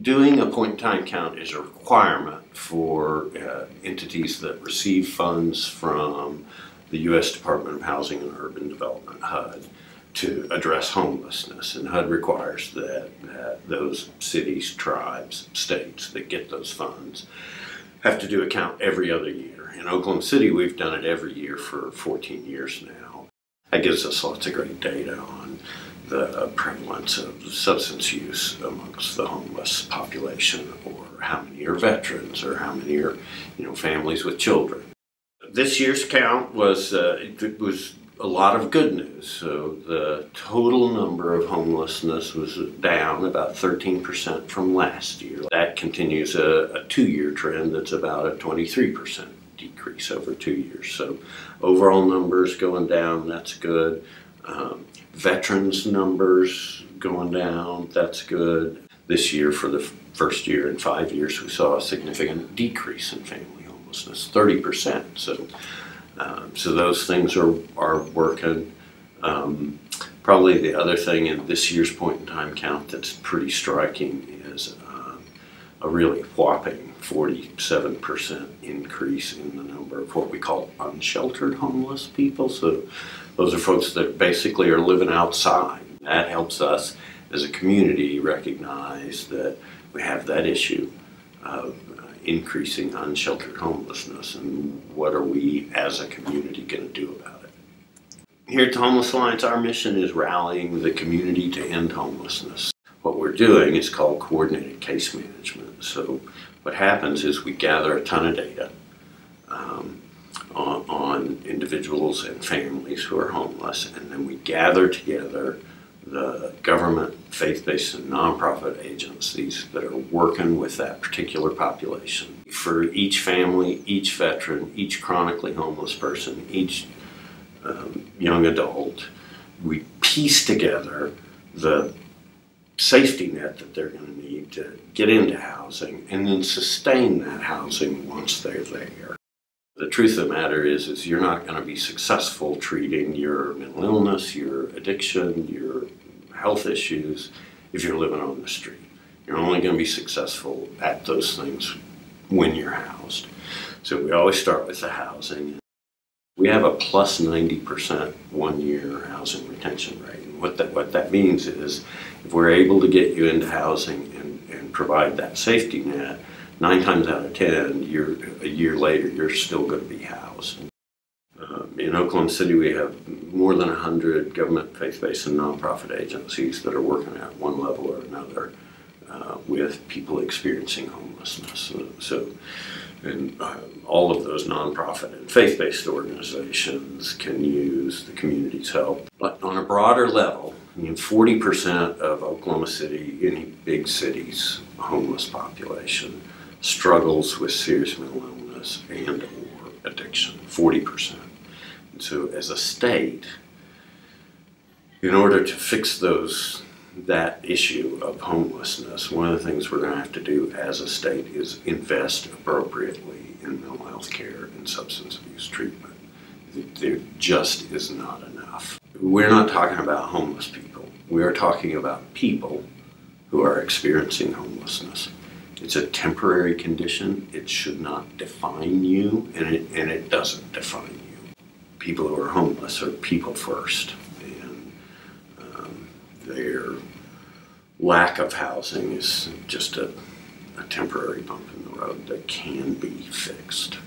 Doing a point-in-time count is a requirement for entities that receive funds from the U.S. Department of Housing and Urban Development, HUD, to address homelessness. And HUD requires that those cities, tribes, states that get those funds have to do a count every other year. In Oklahoma City, we've done it every year for 14 years now. That gives us lots of great data on the prevalence of substance use amongst the homeless population, or how many are veterans, or how many are, families with children. This year's count was it was a lot of good news. So the total number of homelessness was down about 13% from last year. That continues a 2-year trend that's about a 23% decrease over 2 years. So overall numbers going down, that's good. Veterans numbers going down, that's good. This year, for the first year in 5 years, we saw a significant decrease in family homelessness, 30%. So those things are working. Probably the other thing in this year's point-in-time count that's pretty striking is a really whopping 47% increase in the number of what we call unsheltered homeless people. So those are folks that basically are living outside. That helps us as a community recognize that we have that issue of increasing unsheltered homelessness, and what are we as a community going to do about it. Here at the Homeless Alliance, our mission is rallying the community to end homelessness. What we're doing is called coordinated case management. So what happens is we gather a ton of data on individuals and families who are homeless, and then we gather together the government, faith-based and nonprofit agencies that are working with that particular population. For each family, each veteran, each chronically homeless person, each young adult, we piece together the safety net that they're going to need to get into housing, and then sustain that housing once they're there. The truth of the matter is you're not going to be successful treating your mental illness, your addiction, your health issues if you're living on the street. You're only going to be successful at those things when you're housed. So we always start with the housing. We have a plus 90% one-year housing retention rate. And what that means is if we're able to get you into housing and provide that safety net, 9 times out of 10, a year later, you're still going to be housed. In Oklahoma City, we have more than 100 government, faith-based, and nonprofit agencies that are working at one level or another with people experiencing homelessness. And all of those nonprofit and faith-based organizations can use the community's help. But on a broader level, 40% of Oklahoma City, any big city's homeless population, struggles with serious mental illness and or addiction, 40%. And so as a state, in order to fix that issue of homelessness, one of the things we're going to have to do as a state is invest appropriately in mental health care and substance abuse treatment. There just is not enough. We're not talking about homeless people. We are talking about people who are experiencing homelessness. It's a temporary condition. It should not define you, and it doesn't define you. People who are homeless are people first, and their lack of housing is just a temporary bump in the road that can be fixed.